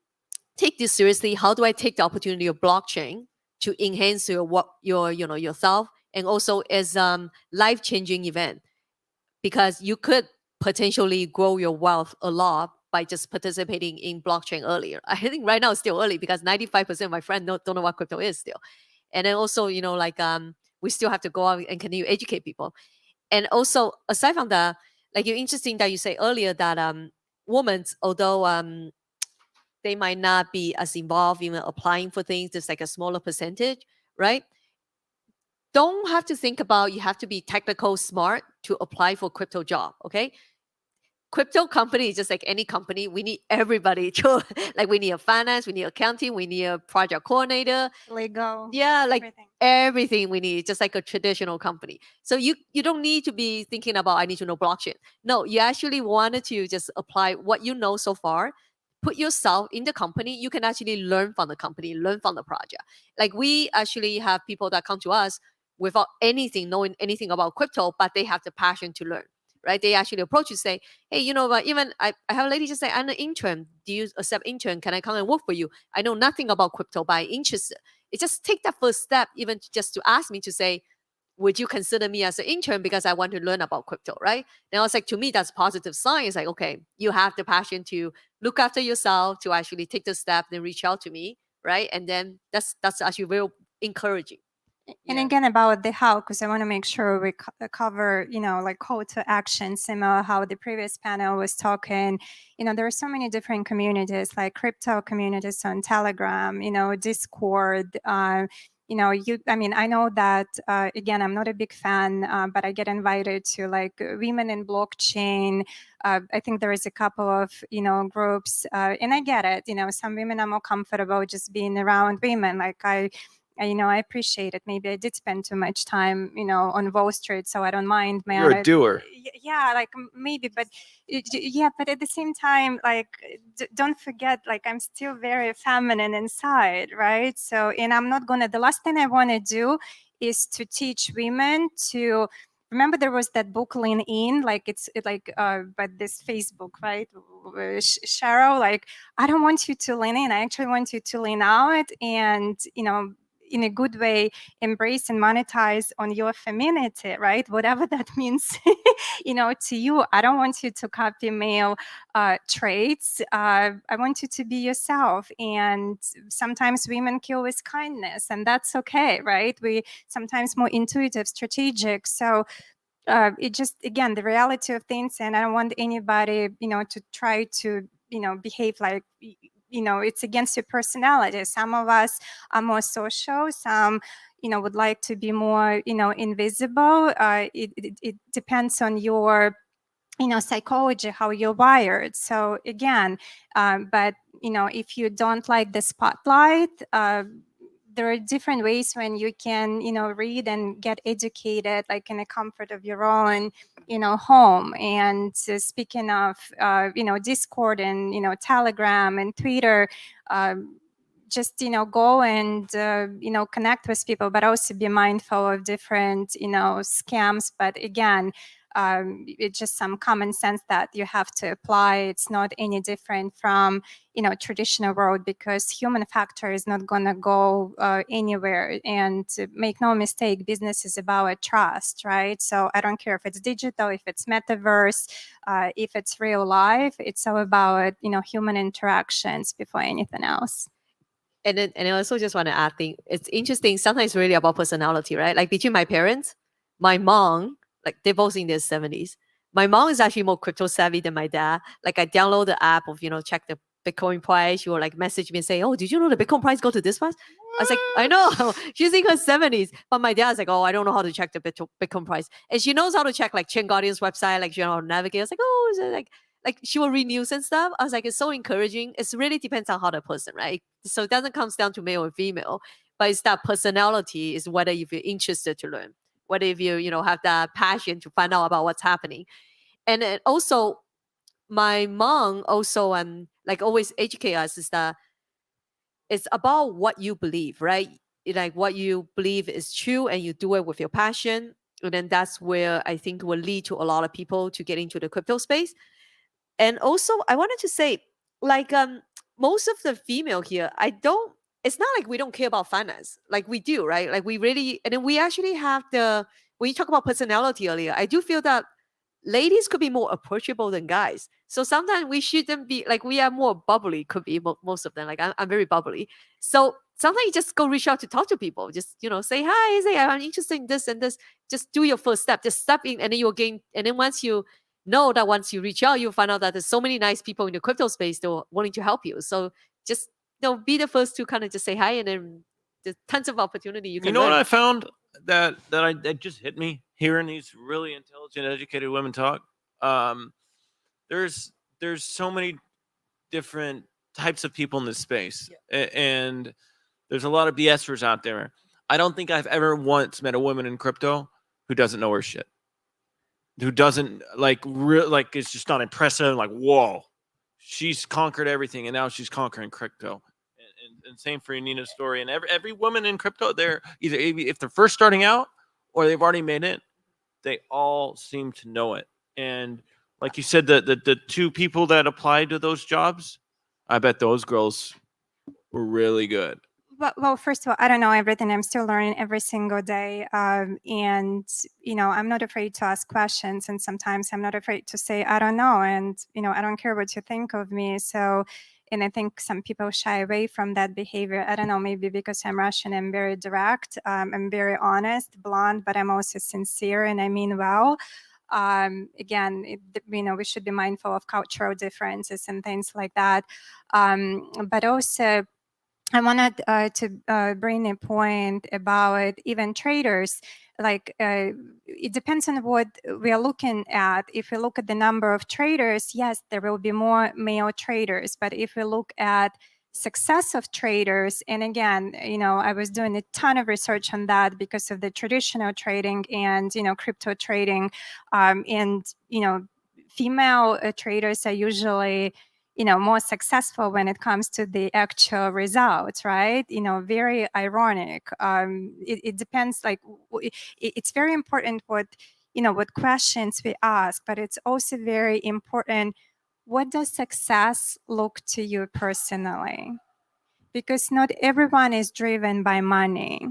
take this seriously. How do I take the opportunity of blockchain to enhance yourself, and also as life-changing event, because you could potentially grow your wealth a lot by just participating in blockchain earlier. I think right now it's still early because 95% of my friends don't know what crypto is still. And then also, we still have to go out and continue to educate people. And also, aside from that, like you're interesting that you say earlier that women, although they might not be as involved in applying for things, there's like a smaller percentage, right? Don't have to think about you have to be technical smart to apply for crypto job, okay? Crypto company is just like any company. We need everybody to like we need a finance, we need accounting, we need a project coordinator, Legal. yeah, like Everything. everything we need, just like a traditional company. So you don't need to be thinking about I need to know blockchain. No, you actually wanted to just apply what you know so far, put yourself in the company. You can actually learn from the company, learn from the project. Like we actually have people that come to us without knowing anything about crypto, but they have the passion to learn. Right? They actually approach you, say, hey, but even I have a lady just say, I'm an intern. Do you accept intern? Can I come and work for you? I know nothing about crypto, but I'm interested. It just take that first step, even just to ask me to say, would you consider me as an intern because I want to learn about crypto, right? Now it's like, to me, that's positive sign. It's like, okay, you have the passion to look after yourself, to actually take the step, then reach out to me, right? And then that's actually real encouraging. And Yeah. again, about the how, because I want to make sure we cover, like call to action, similar how the previous panel was talking. There are so many different communities, like crypto communities on Telegram, Discord. I know that, again, I'm not a big fan, but I get invited to like women in blockchain. I think there is a couple of, groups, and I get it. Some women are more comfortable just being around women. Like I appreciate it. Maybe I did spend too much time, on Wall Street, so I don't mind. You're a doer. Yeah, like maybe, but yeah, but at the same time, like don't forget, like I'm still very feminine inside, right? So, and I'm not gonna. The last thing I want to do is to teach women to. Remember, there was that book Lean In, like but this Facebook, right? Cheryl, like I don't want you to lean in. I actually want you to lean out, and in a good way, embrace and monetize on your femininity, right? Whatever that means, to you. I don't want you to copy male traits. I want you to be yourself. And sometimes women kill with kindness, and that's okay, right? We sometimes more intuitive, strategic. So it just, again, the reality of things. And I don't want anybody, to try to, behave like, it's against your personality. Some of us are more social. Some, would like to be more, invisible. It depends on your, psychology, how you're wired. So again, but, if you don't like the spotlight, there are different ways when you can, read and get educated, like in the comfort of your own, home. And speaking of, Discord and, Telegram and Twitter, just, go and, connect with people, but also be mindful of different, scams. But again, it's just some common sense that you have to apply. It's not any different from, traditional world, because human factor is not going to go anywhere. And make no mistake, business is about trust, right? So I don't care if it's digital, if it's metaverse, if it's real life. It's all about, human interactions before anything else. And I also just want to add thing. It's interesting. Sometimes it's really about personality, right? Like between my parents, my mom, like they're both in their 70s. My mom is actually more crypto savvy than my dad. Like I download the app of, check the Bitcoin price. She will like message me and say, oh, did you know the Bitcoin price go to this much? I was like, I know. She's in her 70s. But my dad's like, oh, I don't know how to check the Bitcoin price. And she knows how to check like Chain Guardian's website, like she knows how to navigate. I was like, oh, is it like she will read news and stuff. I was like, it's so encouraging. It really depends on how the person, right? So it doesn't come down to male or female, but it's that personality is whether if you're interested to learn, whether if you, have that passion to find out about what's happening. And then also my mom also like always educate us is that it's about what you believe, right? Like what you believe is true and you do it with your passion. And then that's where I think will lead to a lot of people to get into the crypto space. And also, I wanted to say, like, most of the female here, it's not like we don't care about finance. Like we do, right? Like we really, and then we actually have when you talk about personality earlier, I do feel that ladies could be more approachable than guys. So sometimes we shouldn't be like, we are more bubbly, could be most of them. Like I'm very bubbly. So sometimes you just go reach out to talk to people. Just, say hi, say I'm interested in this and this. Just do your first step. Just step in, and then you'll gain. And then once you reach out, you'll find out that there's so many nice people in the crypto space that are willing to help you. So just be the first to kind of just say hi, and then there's tons of opportunity you can know learn. what I found that just hit me hearing these really intelligent, educated women talk. There's so many different types of people in this space, and there's a lot of BSers out there. I don't think I've ever once met a woman in crypto who doesn't know her shit, who doesn't like it's just not impressive. Like, whoa, she's conquered everything, and now she's conquering crypto. And same for Nina's story. And every woman in crypto, they're either, if they're first starting out or they've already made it, they all seem to know it. And like you said, the two people that applied to those jobs, I bet those girls were really good. Well, first of all, I don't know everything. I'm still learning every single day. And, I'm not afraid to ask questions. And sometimes I'm not afraid to say, I don't know. And, I don't care what you think of me. So, and I think some people shy away from that behavior. I don't know, maybe because I'm Russian, I'm very direct. I'm very honest, blunt, but I'm also sincere and I mean well. Again, we should be mindful of cultural differences and things like that. But also, I wanted to bring a point about even traders. Like, it depends on what we are looking at. If we look at the number of traders, yes, there will be more male traders. But if we look at success of traders, and again, I was doing a ton of research on that because of the traditional trading and, crypto trading. And, female traders are usually more successful when it comes to the actual results, right? Very ironic. It depends, like, it's very important what questions we ask, but it's also very important, what does success look to you personally? Because not everyone is driven by money,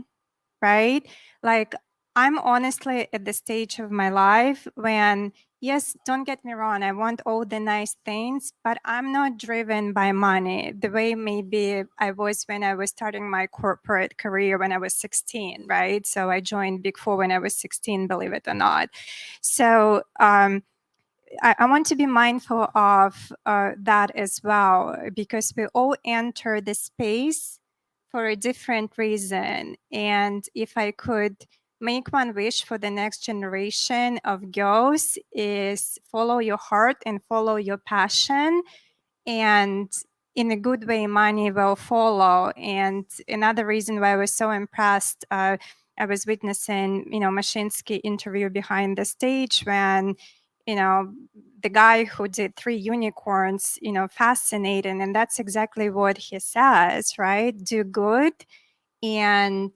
right? Like, I'm honestly at the stage of my life when, yes, don't get me wrong, I want all the nice things, but I'm not driven by money the way maybe I was when I was starting my corporate career when I was 16, right? So I joined Big Four when I was 16, believe it or not. So I want to be mindful of that as well, because we all enter the space for a different reason. And if I could make one wish for the next generation of girls, is follow your heart and follow your passion. And in a good way, money will follow. And another reason why I was so impressed, I was witnessing, Mashinsky interview behind the stage when, the guy who did 3 unicorns, fascinating. And that's exactly what he says, right? Do good, and,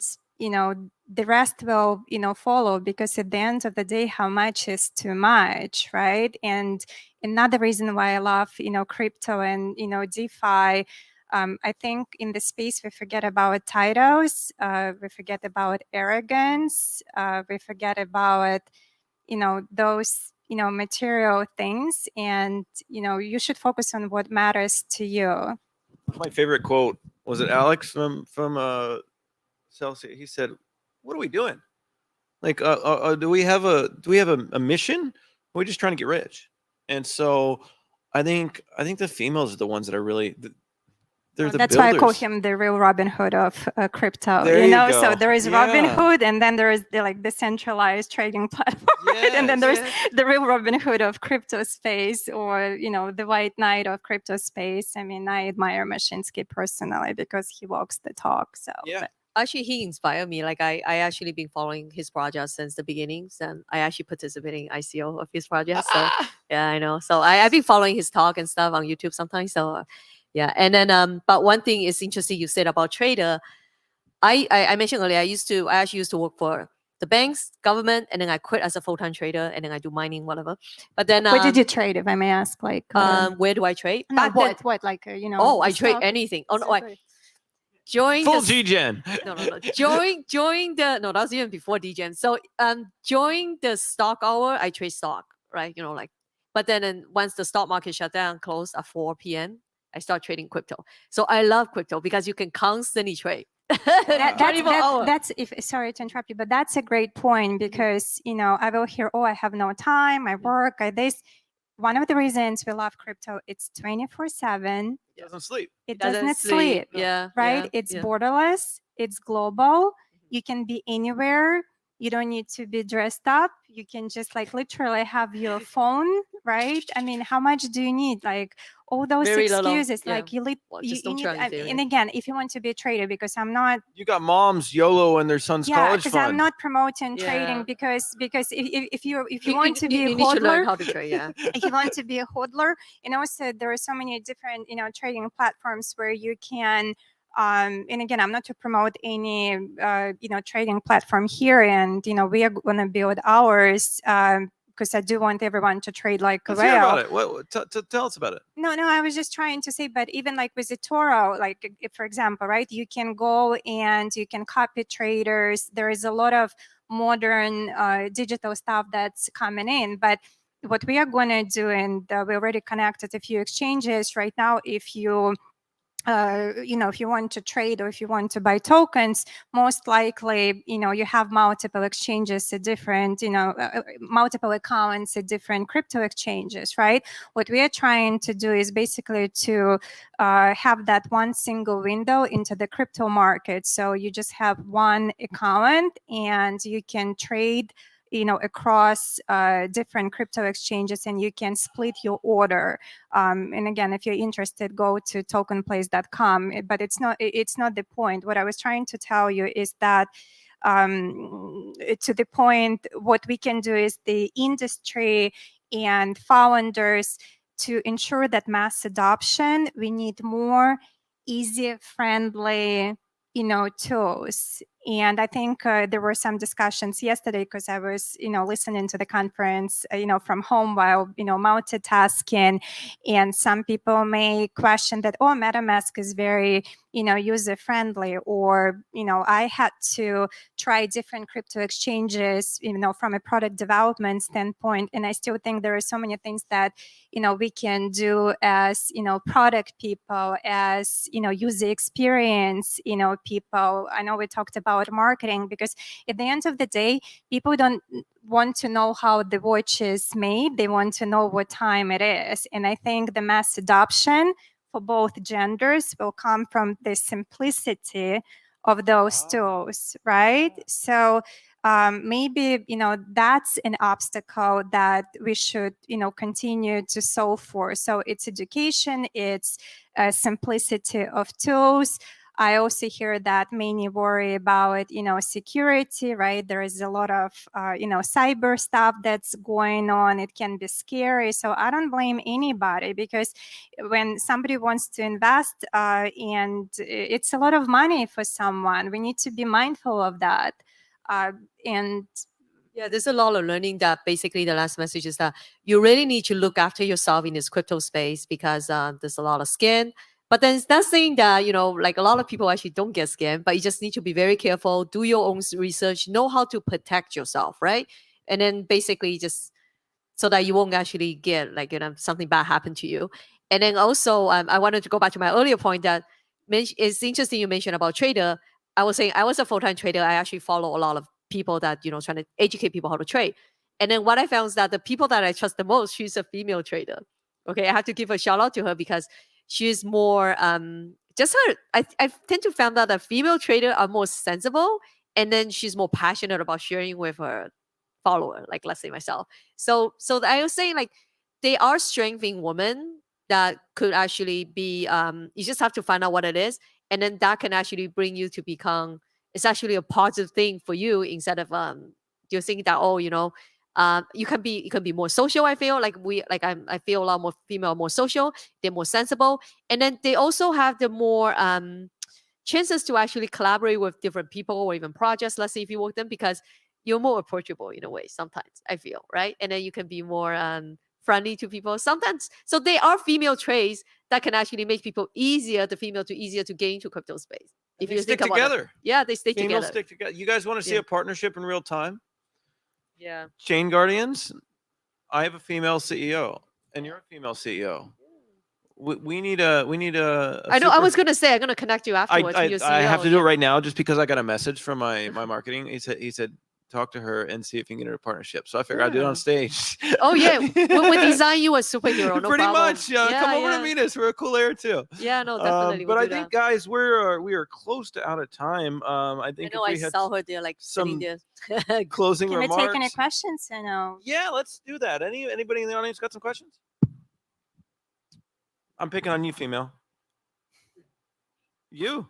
the rest will, follow, because at the end of the day, how much is too much, right? And another reason why I love, crypto and, DeFi, I think in the space we forget about titles, we forget about arrogance, we forget about, those, material things, and, you should focus on what matters to you. My favorite quote was it Alex from Celsius. He said, "What are we doing? Like, do we have a mission? Or are we just trying to get rich?" And so, I think the females are the ones that are really they're the That's builders. why I call him the real Robin Hood of crypto. There you go. So there is Robin Yeah. Hood, and then there is the decentralized trading platform, right? And then there's the real Robin Hood of crypto space, or the white knight of crypto space. I mean, I admire Mashinsky personally because he walks the talk. So Yeah. Actually, he inspired me. Like, I actually been following his project since the beginnings, and I actually participated in ICO of his project. So yeah, I know. So I've been following his talk and stuff on YouTube sometimes. So yeah, and then but one thing is interesting you said about trader. I mentioned earlier, I actually used to work for the banks, government, and then I quit as a full-time trader, and then I do mining, whatever. But then what did you trade, if I may ask? Like, where do I trade? no, Back then, what, like, oh, the I trade stock? anything. Oh no, So I good. join Full the G-Gen. no. Join the no, that was even before DGen. So join the stock hour, I trade stock. right? Like, but then once the stock market shut down, closed at 4 p.m., I start trading crypto. So I love crypto because you can constantly trade. That's if sorry to interrupt you, but that's a great point because I will hear, oh, I have no time, I work, I this. One of the reasons we love crypto, it's 24/7. It doesn't sleep. It doesn't sleep. Yeah. Right? It's borderless. It's global. You can be anywhere. You don't need to be dressed up. You can just like literally have your phone, right? I mean, how much do you need? Like all those Very little, excuses, yeah. like you need. Ethereum. And again, if you want to be a trader, because I'm not. You got moms YOLO and their son's college because fund. I'm not promoting trading because if you want to be you a need to learn hodler, how to trade. Yeah. if you want to be a hodler, and also there are so many different trading platforms where you can. And again, I'm not to promote any trading platform here, and we are going to build ours. Because I do want everyone to trade like a Let's hear whale. about it. Tell us about it. No, I was just trying to say, but even like with eToro, like if, for example, right, you can go and you can copy traders. There is a lot of modern digital stuff that's coming in, but what we are going to do, and we already connected a few exchanges right now. If you if you want to trade or if you want to buy tokens, most likely, you have multiple exchanges at different, multiple accounts at different crypto exchanges, right? What we are trying to do is basically to have that one single window into the crypto market. So you just have one account and you can trade across different crypto exchanges, and you can split your order. And again, if you're interested, go to tokenplace.com. But it's not the point. What I was trying to tell you is that to the point, what we can do is the industry and founders to ensure that mass adoption, we need more easy, friendly tools. And I think there were some discussions yesterday because I was, listening to the conference, from home while, multitasking. And some people may question that, oh, MetaMask is very, user friendly, or, I had to try different crypto exchanges, from a product development standpoint. And I still think there are so many things that, we can do as, product people, as, user experience, people. I know we talked about marketing, because at the end of the day, people don't want to know how the watch is made. They want to know what time it is. And I think the mass adoption for both genders will come from the simplicity of those tools, right? So maybe that's an obstacle that we should continue to solve for. So it's education, it's simplicity of tools. I also hear that many worry about security, right? There is a lot of cyber stuff that's going on. It can be scary. So I don't blame anybody, because when somebody wants to invest and it's a lot of money for someone, we need to be mindful of that. And yeah, there's a lot of learning that basically the last message is that you really need to look after yourself in this crypto space, because there's a lot of scam. But then it's not saying that, like a lot of people actually don't get scammed, but you just need to be very careful, do your own research, know how to protect yourself, right? And then basically just so that you won't actually get like, something bad happen to you. And then also, I wanted to go back to my earlier point that it's interesting you mentioned about trader. I was saying I was a full-time trader. I actually follow a lot of people that, trying to educate people how to trade. And then what I found is that the people that I trust the most, she's a female trader. Okay, I have to give a shout out to her because she's more, just her, I tend to find out that female traders are more sensible, and then she's more passionate about sharing with her follower, like let's say myself. So I was saying, like, they are strengthening women that could actually be you just have to find out what it is, and then that can actually bring you to become, it's actually a positive thing for you, instead of you think that, oh, you can be more social. I feel like I feel a lot more female, more social, they're more sensible, and then they also have the more chances to actually collaborate with different people or even projects, let's say if you work them, because you're more approachable in a way sometimes, I feel, right? And then you can be more friendly to people sometimes. So they are female traits that can actually make people easier to get into crypto space. If you think about it. Yeah, they stay Females together. stick together. You guys want to see a partnership in real time? Yeah. Chain Guardians, I have a female CEO, and you're a female CEO. We need a I know. I super- was gonna say I'm gonna connect you afterwards with your CEO. I have to do it right now just because I got a message from my marketing. He said talk to her and see if you can get her a partnership. So I figured I'd do it on stage. Oh yeah, we design you a superhero. No Pretty problem. much. Come over to meet us. We're a cool area too. Yeah, no, definitely. But we'll I do think, that. guys, we are close to out of time. I I think know if I we had saw her there, like sitting some there. closing Can we remarks. take any questions? I know. Yeah, let's do that. Anybody in the audience got some questions? I'm picking on you, female. You.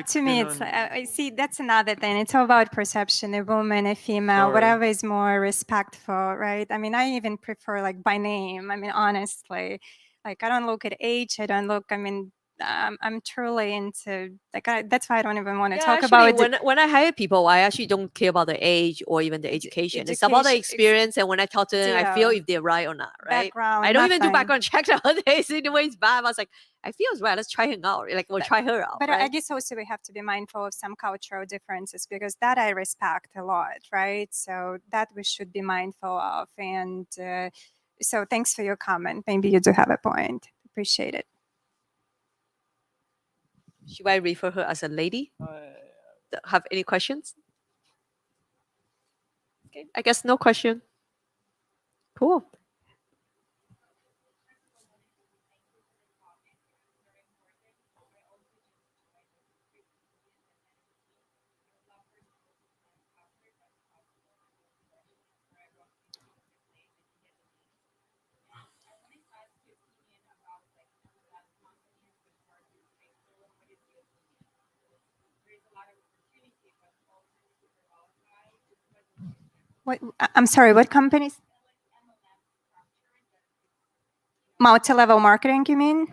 To me, it's I see that's another thing. It's all about perception. A woman, a female, Sorry. whatever is more respectful, right? I mean, I even prefer like by name. I mean, honestly, like I don't look at age. I don't look. I mean, I'm truly into like that's why I don't even want to talk actually, about when I hire people, I actually don't care about the age or even the education. It's about the education, experience, and when I talk to them, I feel if they're right or not, right? background. I don't even do nothing. background check nowadays. In the way it's bad. I was like, I feel it's right. Let's try him out. Like we'll try her out. But right? I guess also we have to be mindful of some cultural differences because that I respect a lot, right? So that we should be mindful of. And so thanks for your comment. Maybe you do have a point. Appreciate it. Should I refer her as a lady? Have any questions? Okay, I guess no question. Cool. What, I'm sorry, what companies? Multi-level marketing, you mean?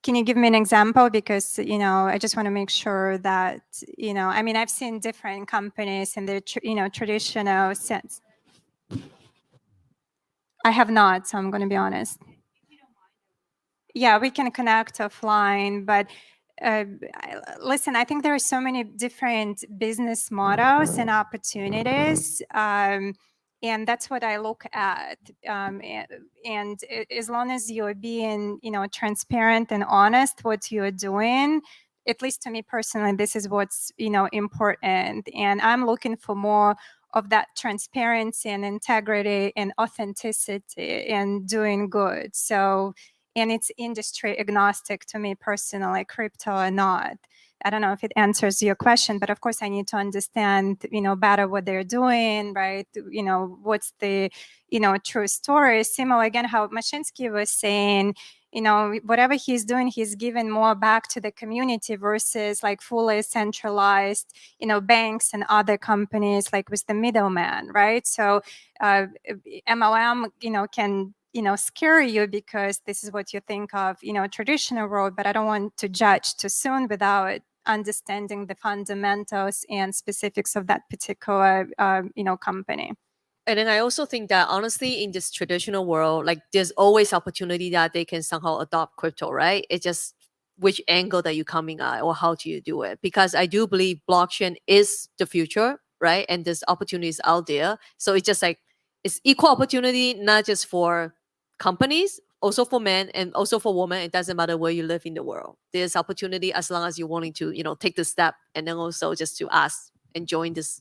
Can you give me an example? Because, I just want to make sure that, I mean, I've seen different companies in their, traditional sense. I have not, so I'm going to be honest. Yeah, we can connect offline, but listen, I think there are so many different business models and opportunities. And that's what I look at. And as long as you're being, transparent and honest what you're doing, at least to me personally, this is what's, important. And I'm looking for more of that transparency and integrity and authenticity and doing good. So, and it's industry agnostic to me personally, crypto or not. I don't know if it answers your question, but of course I need to understand, better what they're doing, right? What's the, true story. Similar again, how Mashinsky was saying, whatever he's doing, he's giving more back to the community versus like fully centralized, banks and other companies like with the middleman, right? So MLM, can scare you because this is what you think of, traditional world, but I don't want to judge too soon without understanding the fundamentals and specifics of that particular, company. And then I also think that honestly, in this traditional world, like there's always opportunity that they can somehow adopt crypto, right? It's just which angle that you coming at or how do you do it? Because I do believe blockchain is the future, right? And there's opportunities out there. So it's just like it's equal opportunity, not just for companies, also for men and also for women. It doesn't matter where you live in the world. There's opportunity as long as you're willing to, take the step and then also just to ask and join this,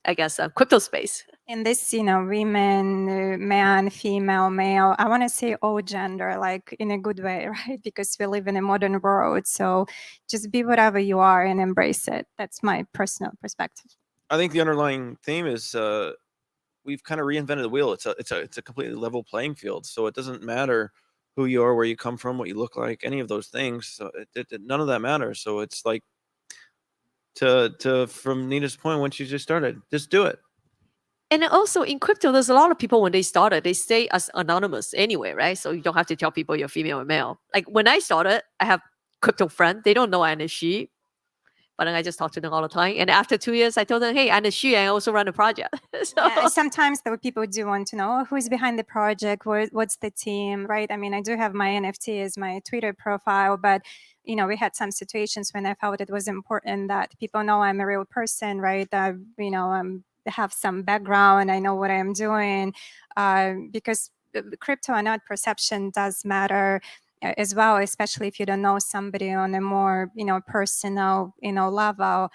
I guess, crypto space. In this, women, man, female, male, I want to say all gender, like in a good way, right? Because we live in a modern world. So just be whatever you are and embrace it. That's my personal perspective. I think the underlying theme is we've kind of reinvented the wheel. It's a completely level playing field. So it doesn't matter who you are, where you come from, what you look like, any of those things. So none of that matters. So it's like from Nina's point, once you just started, just do it. And also in crypto, there's a lot of people when they started, they stay as anonymous anyway, right? So you don't have to tell people you're female or male. Like when I started, I have crypto friend. They don't know I'm a she. but then I just talk to them all the time. And after 2 years, I told them, hey, I'm the Xu, I also run a project. So Yeah, sometimes though people do want to know who's behind the project, what's the team, right? I mean, I do have my NFT as my Twitter profile, but we had some situations when I felt it was important that people know I'm a real person, right? That have some background, I know what I'm doing, because crypto and not perception does matter as well, especially if you don't know somebody on a more personal level.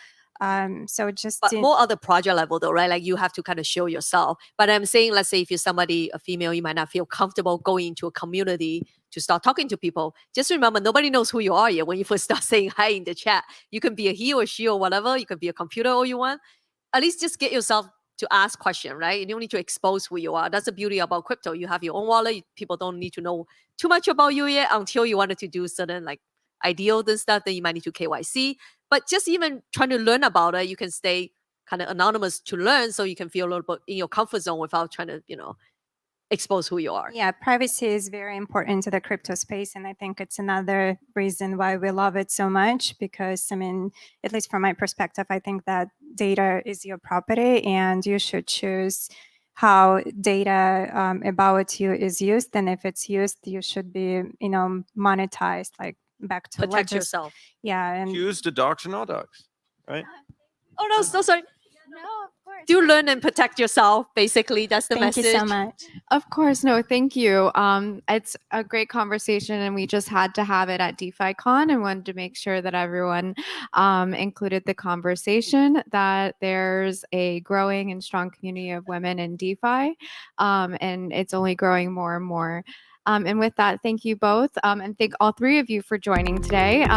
So just but more on the project level though, right? Like you have to kind of show yourself. But I'm saying, let's say if you're somebody, a female, you might not feel comfortable going into a community to start talking to people. Just remember, nobody knows who you are yet when you first start saying hi in the chat. You can be a he or she or whatever. You can be a computer all you want. At least just get yourself to ask questions, right? You don't need to expose who you are. That's the beauty about crypto. You have your own wallet. People don't need to know too much about you yet until you wanted to do certain like ideal and stuff. Then you might need to KYC. But just even trying to learn about it, you can stay kind of anonymous to learn, so you can feel a little bit in your comfort zone without trying to, expose who you are. Yeah, privacy is very important to the crypto space. And I think it's another reason why we love it so much, because I mean, at least from my perspective, I think that data is your property and you should choose how data about you is used. And if it's used, you should be, monetized, like back to Protect yourself. Yeah. And Use the docs or no docs, right? Oh, no, sorry. No, of course. Do learn and protect yourself. Basically, that's the thank message. you so much. Of course, no, thank you. It's a great conversation, and we just had to have it at DeFicon, and wanted to make sure that everyone included the conversation, that there's a growing and strong community of women in DeFi, and it's only growing more and more. And with that, thank you both, and thank all three of you for joining today.